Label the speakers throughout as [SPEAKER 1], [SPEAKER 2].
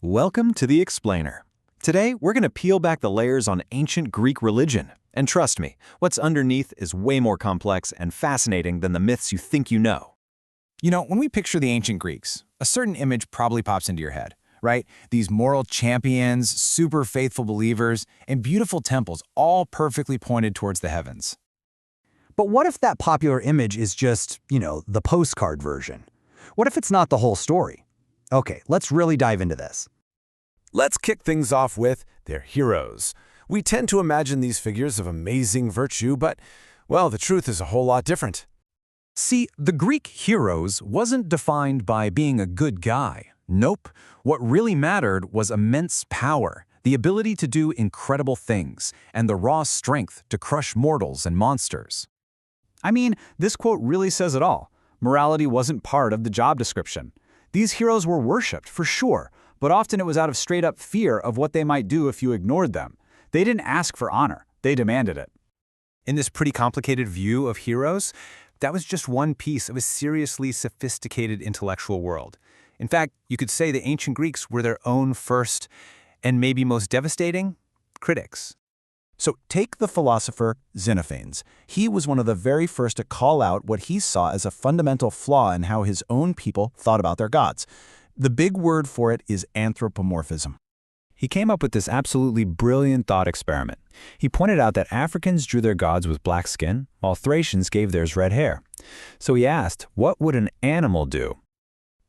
[SPEAKER 1] Welcome to The Explainer. Today, we're going to peel back the layers on ancient Greek religion. And trust me, what's underneath is way more complex and fascinating than the myths you think you know.
[SPEAKER 2] When we picture the ancient Greeks, a certain image probably pops into your head, right? These moral champions, super faithful believers, and beautiful temples all perfectly pointed towards the heavens.
[SPEAKER 3] But what if that popular image is just, the postcard version? What if it's not the whole story? Okay, let's really dive into this.
[SPEAKER 4] Let's kick things off with their heroes. We tend to imagine these figures of amazing virtue, but, well, the truth is a whole lot different.
[SPEAKER 3] See, the Greek heroes wasn't defined by being a good guy. Nope. What really mattered was immense power, the ability to do incredible things, and the raw strength to crush mortals and monsters.
[SPEAKER 5] I mean, this quote really says it all. Morality wasn't part of the job description. These heroes were worshipped, for sure, but often it was out of straight-up fear of what they might do if you ignored them. They didn't ask for honor, they demanded it.
[SPEAKER 2] In this pretty complicated view of heroes, that was just one piece of a seriously sophisticated intellectual world. In fact, you could say the ancient Greeks were their own first, and maybe most devastating, critics.
[SPEAKER 3] So take the philosopher Xenophanes. He was one of the very first to call out what he saw as a fundamental flaw in how his own people thought about their gods. The big word for it is anthropomorphism.
[SPEAKER 5] He came up with this absolutely brilliant thought experiment. He pointed out that Africans drew their gods with black skin, while Thracians gave theirs red hair. So he asked, what would an animal do?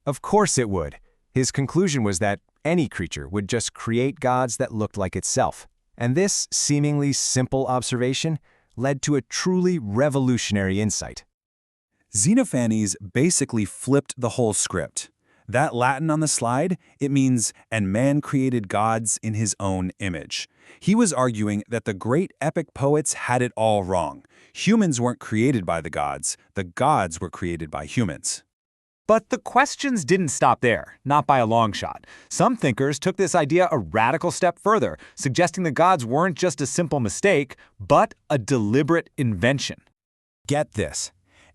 [SPEAKER 2] Of course it would. His conclusion was that any creature would just create gods that looked like itself. And this seemingly simple observation led to a truly revolutionary insight.
[SPEAKER 3] Xenophanes basically flipped the whole script. That Latin on the slide, it means, and man created gods in his own image. He was arguing that the great epic poets had it all wrong. Humans weren't created by the gods were created by humans.
[SPEAKER 5] But the questions didn't stop there, not by a long shot. Some thinkers took this idea a radical step further, suggesting the gods weren't just a simple mistake, but a deliberate invention.
[SPEAKER 3] Get this.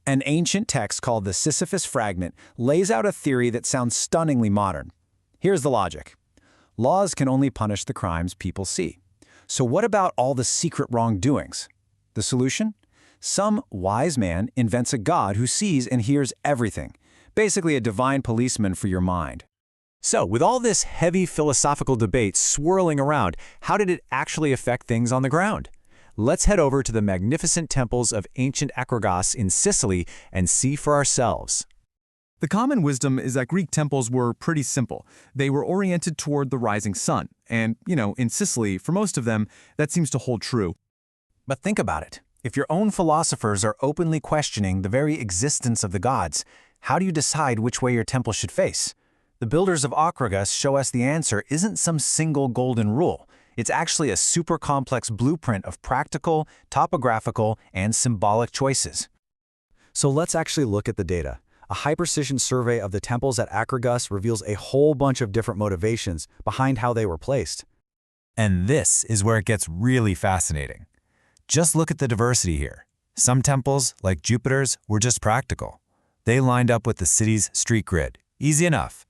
[SPEAKER 3] An ancient text called the Sisyphus Fragment lays out a theory that sounds stunningly modern. Here's the logic. Laws can only punish the crimes people see. So what about all the secret wrongdoings? The solution? Some wise man invents a god who sees and hears everything. Basically a divine policeman for your mind.
[SPEAKER 2] So, with all this heavy philosophical debate swirling around, how did it actually affect things on the ground? Let's head over to the magnificent temples of ancient Acrogos in Sicily and see for ourselves.
[SPEAKER 6] The common wisdom is that Greek temples were pretty simple. They were oriented toward the rising sun. And, in Sicily, for most of them, that seems to hold true.
[SPEAKER 2] But think about it. If your own philosophers are openly questioning the very existence of the gods, how do you decide which way your temple should face? The builders of Acrogos show us the answer isn't some single golden rule. It's actually a super complex blueprint of practical, topographical, and symbolic choices.
[SPEAKER 3] So let's actually look at the data. A high-precision survey of the temples at Acrogos reveals a whole bunch of different motivations behind how they were placed.
[SPEAKER 2] And this is where it gets really fascinating. Just look at the diversity here. Some temples, like Jupiter's, were just practical. They lined up with the city's street grid. Easy enough.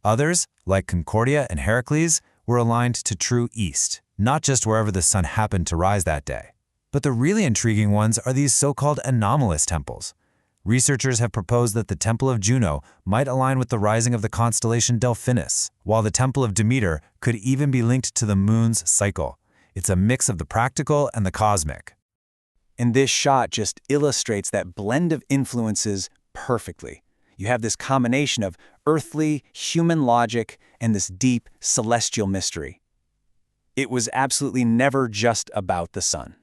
[SPEAKER 2] Others, like Concordia and Heracles, were aligned to true east, not just wherever the sun happened to rise that day. But the really intriguing ones are these so-called anomalous temples. Researchers have proposed that the Temple of Juno might align with the rising of the constellation Delphinus, while the Temple of Demeter could even be linked to the moon's cycle. It's a mix of the practical and the cosmic.
[SPEAKER 3] And this shot just illustrates that blend of influences perfectly. You have this combination of earthly, human logic and this deep, celestial mystery. It was absolutely never just about the sun.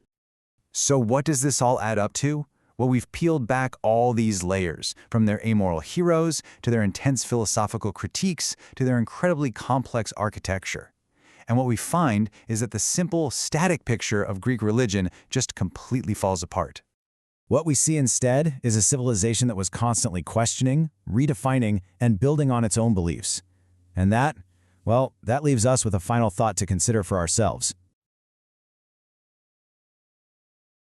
[SPEAKER 2] So what does this all add up to? Well, we've peeled back all these layers, from their amoral heroes to their intense philosophical critiques to their incredibly complex architecture. And what we find is that the simple, static picture of Greek religion just completely falls apart. What we see instead is a civilization that was constantly questioning, redefining, and building on its own beliefs. And that leaves us with a final thought to consider for ourselves.